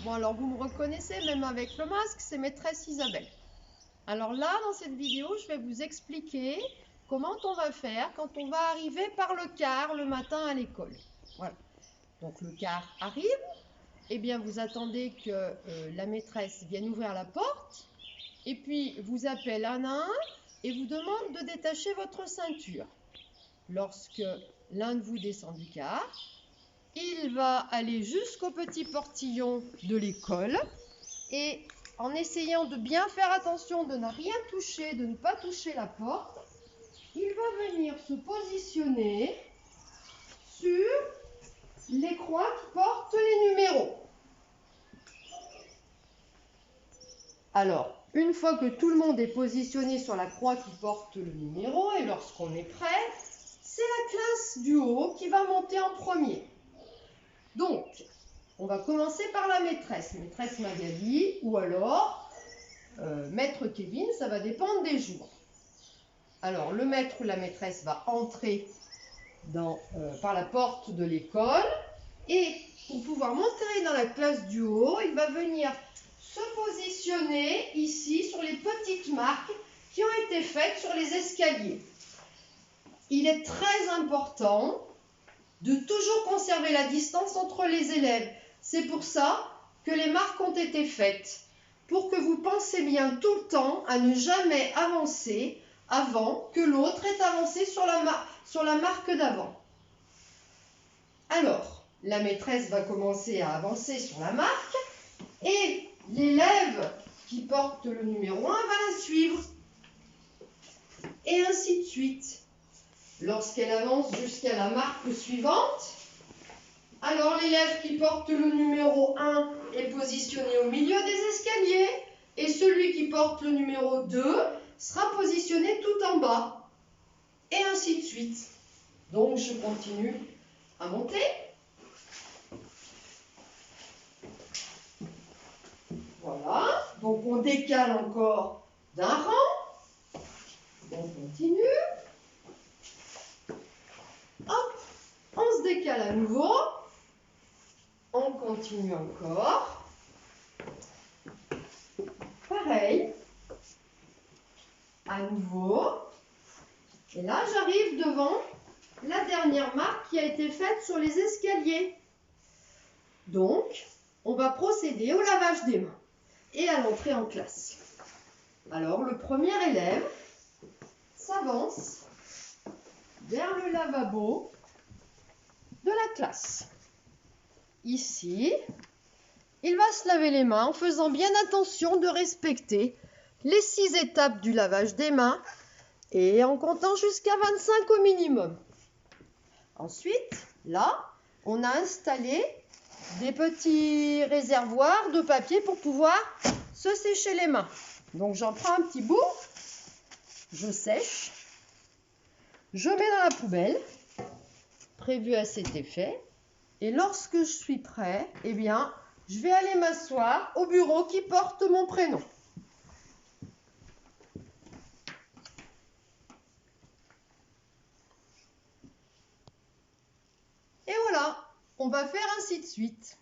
Bon, alors vous me reconnaissez même avec le masque, c'est maîtresse Isabelle. Alors là, dans cette vidéo, je vais vous expliquer comment on va faire quand on va arriver par le car le matin à l'école. Voilà. Donc le car arrive, et bien vous attendez que la maîtresse vienne ouvrir la porte, et puis vous appelle un à un et vous demande de détacher votre ceinture. Lorsque l'un de vous descend du car, il va aller jusqu'au petit portillon de l'école et en essayant de bien faire attention de ne rien toucher, de ne pas toucher la porte, il va venir se positionner sur les croix qui portent les numéros. Alors, une fois que tout le monde est positionné sur la croix qui porte le numéro et lorsqu'on est prêt, c'est la classe du haut qui va monter en premier. Donc, on va commencer par la maîtresse Magali ou alors maître Kevin, ça va dépendre des jours. Alors, le maître ou la maîtresse va entrer par la porte de l'école et pour pouvoir monter dans la classe du haut, il va venir se positionner ici sur les petites marques qui ont été faites sur les escaliers. Il est très important de toujours conserver la distance entre les élèves. C'est pour ça que les marques ont été faites, pour que vous pensiez bien tout le temps à ne jamais avancer avant que l'autre ait avancé sur la marque d'avant. Alors, la maîtresse va commencer à avancer sur la marque et l'élève qui porte le numéro 1 va la suivre. Et ainsi de suite. Lorsqu'elle avance jusqu'à la marque suivante, alors l'élève qui porte le numéro 1 est positionné au milieu des escaliers et celui qui porte le numéro 2 sera positionné tout en bas. Et ainsi de suite. Donc je continue à monter. Voilà. Donc on décale encore d'un rang. On continue. Hop, on se décale à nouveau. On continue encore. Pareil. À nouveau. Et là, j'arrive devant la dernière marque qui a été faite sur les escaliers. Donc, on va procéder au lavage des mains et à l'entrée en classe. Alors, le premier élève s'avance vers le lavabo de la classe. Ici, il va se laver les mains en faisant bien attention de respecter les 6 étapes du lavage des mains et en comptant jusqu'à 25 au minimum. Ensuite, là, on a installé des petits réservoirs de papier pour pouvoir se sécher les mains. Donc j'en prends un petit bout, je sèche, je mets dans la poubelle, prévue à cet effet, et lorsque je suis prêt, eh bien, je vais aller m'asseoir au bureau qui porte mon prénom. Et voilà, on va faire ainsi de suite.